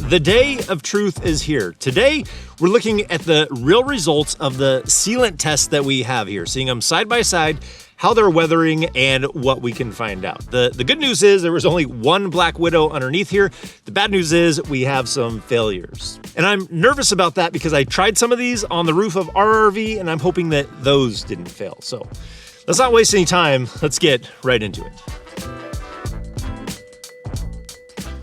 The day of truth is here. Today, we're looking at the real results of the sealant tests that we have here, seeing them side by side, how they're weathering, and what we can find out. The good news is there was only one Black Widow underneath here. The bad news is we have some failures. And I'm nervous about that because I tried some of these on the roof of our RV, and I'm hoping that those didn't fail. So let's not waste any time. Let's get right into it.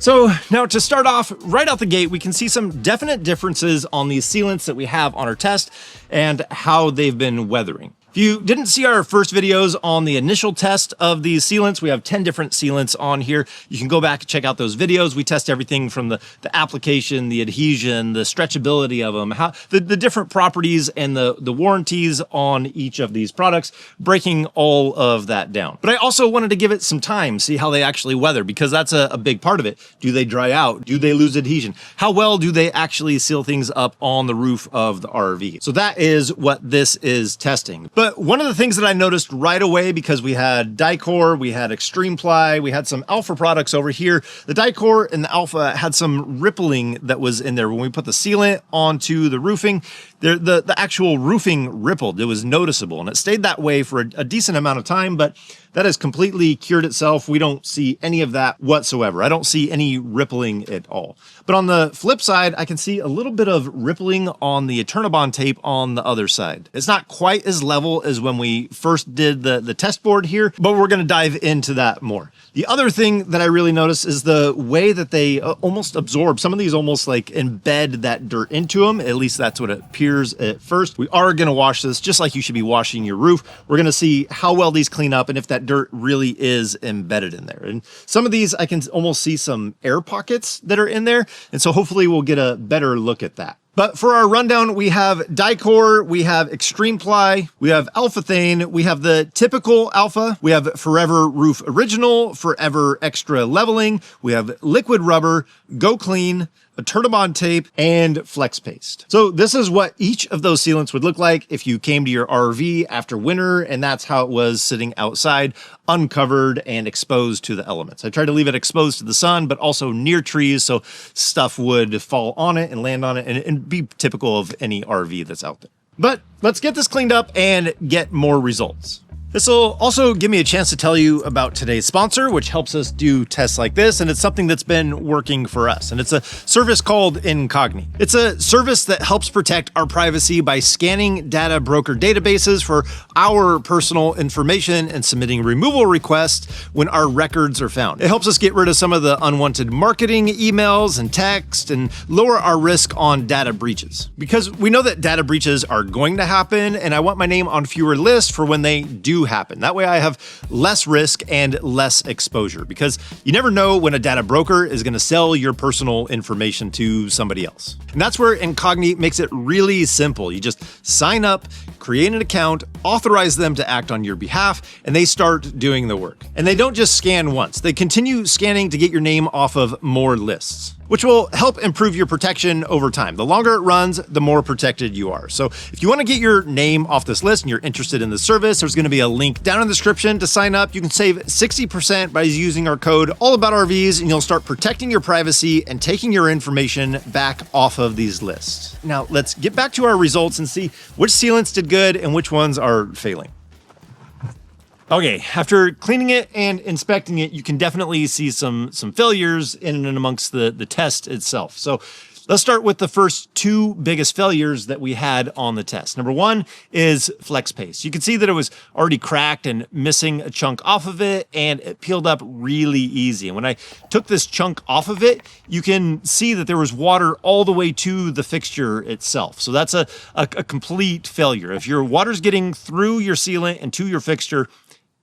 So now to start off, right out the gate, we can see some definite differences on these sealants that we have on our test and how they've been weathering. If you didn't see our first videos on the initial test of these sealants, we have 10 different sealants on here. You can go back and check out those videos. We test everything from the application, the adhesion, the stretchability of them, how the different properties and the warranties on each of these products, breaking all of that down. But I also wanted to give it some time, see how they actually weather, because that's a big part of it. Do they dry out? Do they lose adhesion? How well do they actually seal things up on the roof of the RV? So that is what this is testing. But one of the things that I noticed right away, because we had Dicor, we had Extreme Ply, we had some Alpha products over here. The Dicor and the Alpha had some rippling that was in there. When we put the sealant onto the roofing, the actual roofing rippled. It was noticeable, and it stayed that way for a decent amount of time, but that has completely cured itself. We don't see any of that whatsoever. I don't see any rippling at all. But on the flip side, I can see a little bit of rippling on the EternaBond tape on the other side. It's not quite as level as when we first did the test board here, but we're gonna dive into that more. The other thing that I really noticed is the way that they almost absorb. Some of these almost like embed that dirt into them. At least that's what it appears at first. We are gonna wash this just like you should be washing your roof. We're gonna see how well these clean up and if that dirt really is embedded in there. And some of these I can almost see some air pockets that are in there. And so hopefully we'll get a better look at that. But for our rundown, we have Dicor, we have Extreme Ply, we have Alphathane, we have the typical Alpha, we have Forever Roof Original, Forever Extra Leveling, we have Liquid Rubber, GoClean, EternaBond tape, and Flex Paste. So this is what each of those sealants would look like if you came to your RV after winter, and that's how it was sitting outside, uncovered and exposed to the elements. I tried to leave it exposed to the sun, but also near trees, so stuff would fall on it and land on it and be typical of any RV that's out there. But let's get this cleaned up and get more results. This will also give me a chance to tell you about today's sponsor, which helps us do tests like this, and it's something that's been working for us, and it's a service called Incogni. It's a service that helps protect our privacy by scanning data broker databases for our personal information and submitting removal requests when our records are found. It helps us get rid of some of the unwanted marketing emails and text and lower our risk on data breaches. Because we know that data breaches are going to happen, and I want my name on fewer lists for when they do happen. That way I have less risk and less exposure, because you never know when a data broker is going to sell your personal information to somebody else. And that's where Incogni makes it really simple. You just sign up, create an account, authorize them to act on your behalf, and they start doing the work. And they don't just scan once. They continue scanning to get your name off of more lists, which will help improve your protection over time. The longer it runs, the more protected you are. So if you want to get your name off this list and you're interested in the service, there's going to be a link down in the description to sign up. You can save 60% by using our code AllAboutRVs, and you'll start protecting your privacy and taking your information back off of these lists. Now let's get back to our results and see which sealants did good and which ones are failing. Okay, after cleaning it and inspecting it, you can definitely see some failures in and amongst the test itself. So let's start with the first two biggest failures that we had on the test. Number one is Flex Paste. You can see that it was already cracked and missing a chunk off of it, and it peeled up really easy. And when I took this chunk off of it, you can see that there was water all the way to the fixture itself. So that's a complete failure. If your water's getting through your sealant and to your fixture,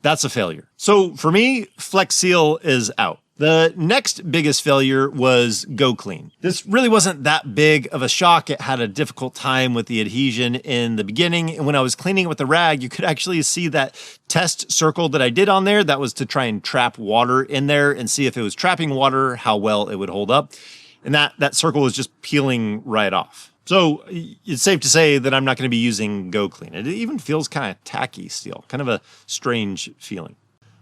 that's a failure. So for me, Flex Seal is out. The next biggest failure was GoClean. This really wasn't that big of a shock. It had a difficult time with the adhesion in the beginning. And when I was cleaning it with the rag, you could actually see that test circle that I did on there. That was to try and trap water in there and see if it was trapping water, how well it would hold up. And that circle was just peeling right off. So it's safe to say that I'm not going to be using GoClean. It even feels kind of tacky still, kind of a strange feeling.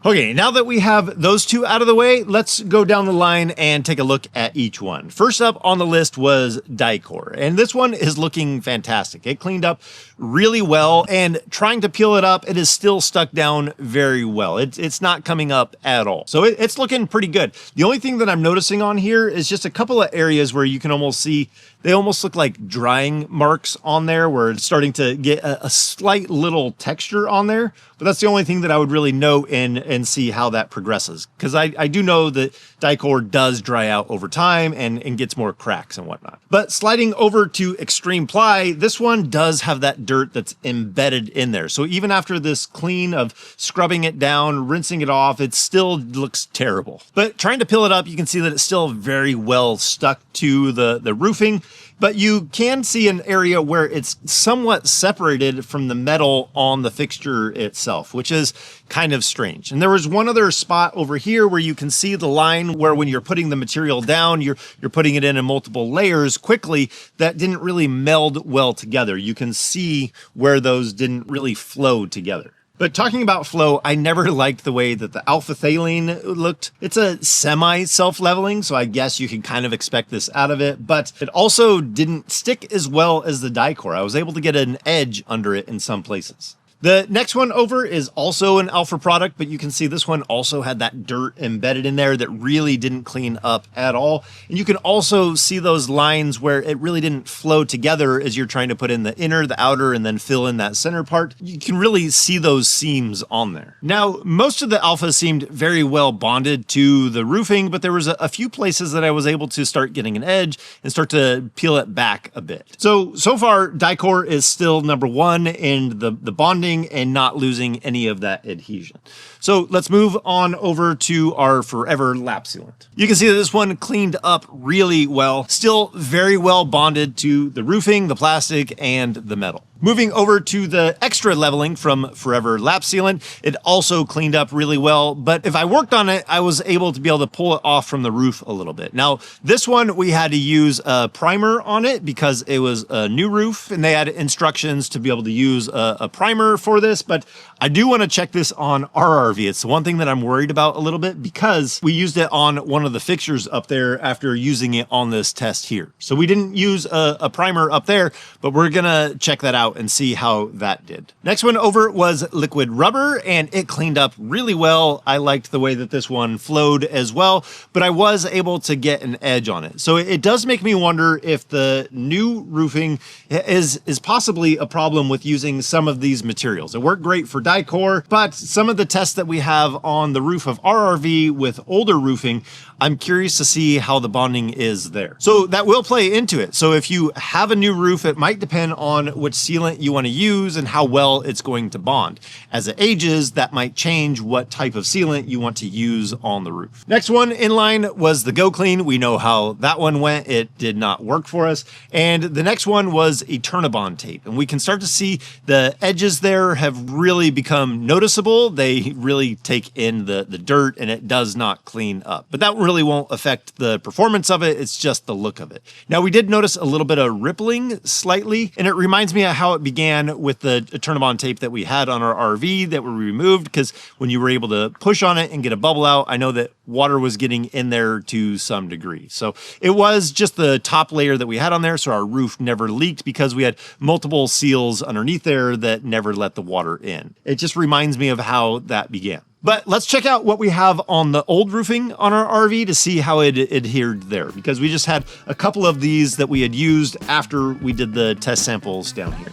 Okay, now that we have those two out of the way, let's go down the line and take a look at each one. First up on the list was Dicor, and this one is looking fantastic. It cleaned up really well, and trying to peel it up, it is still stuck down very well. It's not coming up at all. So it's looking pretty good. The only thing that I'm noticing on here is just a couple of areas where you can almost see, they almost look like drying marks on there, where it's starting to get a slight little texture on there. But that's the only thing that I would really note and see how that progresses. Because I do know that Dicor does dry out over time and gets more cracks and whatnot. But sliding over to Extreme Ply, this one does have that dirt that's embedded in there. So even after this clean of scrubbing it down, rinsing it off, it still looks terrible. But trying to peel it up, you can see that it's still very well stuck to the roofing. But you can see an area where it's somewhat separated from the metal on the fixture itself, which is kind of strange. And there was one other spot over here where you can see the line where when you're putting the material down, you're putting it in multiple layers quickly, that didn't really meld well together. You can see where those didn't really flow together. But talking about flow, I never liked the way that the alpha phthalate looked. It's a semi-self-leveling, so I guess you can kind of expect this out of it, but it also didn't stick as well as the Dicor. I was able to get an edge under it in some places. The next one over is also an alpha product, but you can see this one also had that dirt embedded in there that really didn't clean up at all. And you can also see those lines where it really didn't flow together as you're trying to put in the inner, the outer, and then fill in that center part. You can really see those seams on there. Now, most of the alpha seemed very well bonded to the roofing, but there was a few places that I was able to start getting an edge and start to peel it back a bit. So far, Dicor is still number one in the bonding and not losing any of that adhesion. So let's move on over to our Forever Lap Sealant. You can see that this one cleaned up really well, still very well bonded to the roofing, the plastic, and the metal. Moving over to the extra leveling from Forever Lap Sealant, it also cleaned up really well, but if I worked on it, I was able to be able to pull it off from the roof a little bit. Now, this one, we had to use a primer on it because it was a new roof, and they had instructions to be able to use a primer for this, but I do want to check this on our RV. It's the one thing that I'm worried about a little bit because we used it on one of the fixtures up there after using it on this test here. So we didn't use a primer up there, but we're gonna check that out and see how that did. Next one over was liquid rubber, and it cleaned up really well. I liked the way that this one flowed as well, but I was able to get an edge on it. So it does make me wonder if the new roofing is possibly a problem with using some of these materials. It worked great for Dicor, but some of the tests that we have on the roof of our RV with older roofing, I'm curious to see how the bonding is there. So that will play into it. So if you have a new roof, it might depend on which sealant you want to use and how well it's going to bond. As it ages, that might change what type of sealant you want to use on the roof. Next one in line was the GoClean. We know how that one went. It did not work for us. And the next one was EternaBond tape. And we can start to see the edges there have really become noticeable. They really take in the dirt and it does not clean up. But that really won't affect the performance of it. It's just the look of it. Now, we did notice a little bit of rippling slightly, and it reminds me of how it began with the EternaBond tape that we had on our RV that were removed, because when you were able to push on it and get a bubble out, I know that water was getting in there to some degree. So it was just the top layer that we had on there, so our roof never leaked because we had multiple seals underneath there that never let the water in. It just reminds me of how that began. But let's check out what we have on the old roofing on our RV to see how it adhered there, because we just had a couple of these that we had used after we did the test samples down here.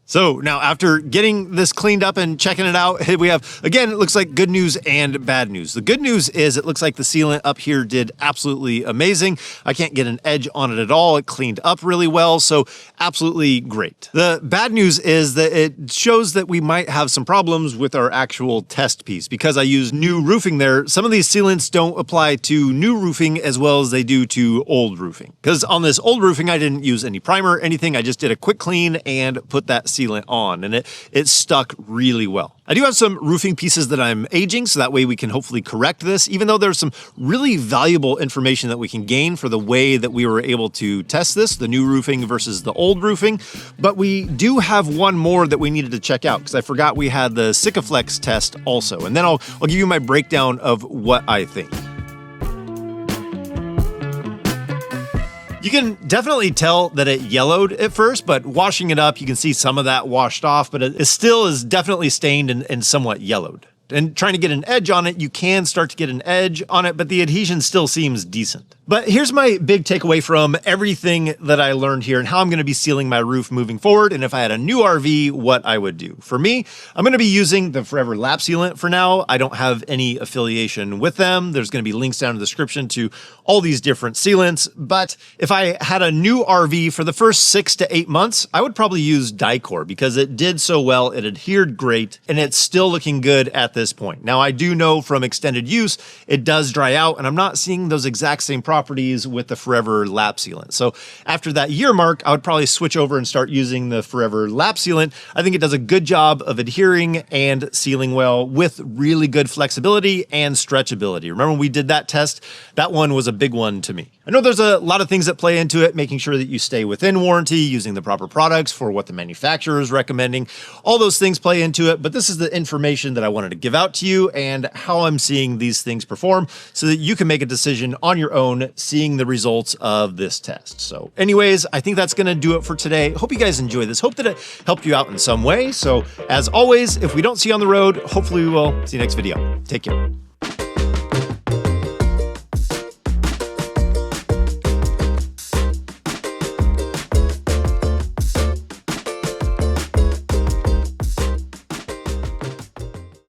So now after getting this cleaned up and checking it out, we have, again, it looks like good news and bad news. The good news is it looks like the sealant up here did absolutely amazing. I can't get an edge on it at all. It cleaned up really well, so absolutely great. The bad news is that it shows that we might have some problems with our actual test piece. Because I use new roofing there, some of these sealants don't apply to new roofing as well as they do to old roofing. Because on this old roofing, I didn't use any primer or anything. I just did a quick clean and put that sealant sealant on, and it stuck really well. I do have some roofing pieces that I'm aging, so that way we can hopefully correct this, even though there's some really valuable information that we can gain for the way that we were able to test this, the new roofing versus the old roofing. But we do have one more that we needed to check out, because I forgot we had the Sikaflex test also. And then I'll give you my breakdown of what I think. You can definitely tell that it yellowed at first, but washing it up, you can see some of that washed off, but it still is definitely stained and somewhat yellowed. And trying to get an edge on it, you can start to get an edge on it, but the adhesion still seems decent. But here's my big takeaway from everything that I learned here and how I'm going to be sealing my roof moving forward, and if I had a new RV, what I would do. For me, I'm going to be using the Forever Lap Sealant for now. I don't have any affiliation with them. There's going to be links down in the description to all these different sealants, but if I had a new RV for the first 6 to 8 months, I would probably use Dicor because it did so well, it adhered great, and it's still looking good at this point. Now, I do know from extended use, it does dry out, and I'm not seeing those exact same properties with the Forever Lap Sealant. So after that year mark, I would probably switch over and start using the Forever Lap Sealant. I think it does a good job of adhering and sealing well with really good flexibility and stretchability. Remember when we did that test? That one was a big one to me. I know there's a lot of things that play into it, making sure that you stay within warranty, using the proper products for what the manufacturer is recommending. All those things play into it, but this is the information that I wanted to give out to you and how I'm seeing these things perform so that you can make a decision on your own, seeing the results of this test. So anyways, I think that's going to do it for today. Hope you guys enjoyed this. Hope that it helped you out in some way. So as always, if we don't see you on the road, hopefully we will. See you next video. Take care.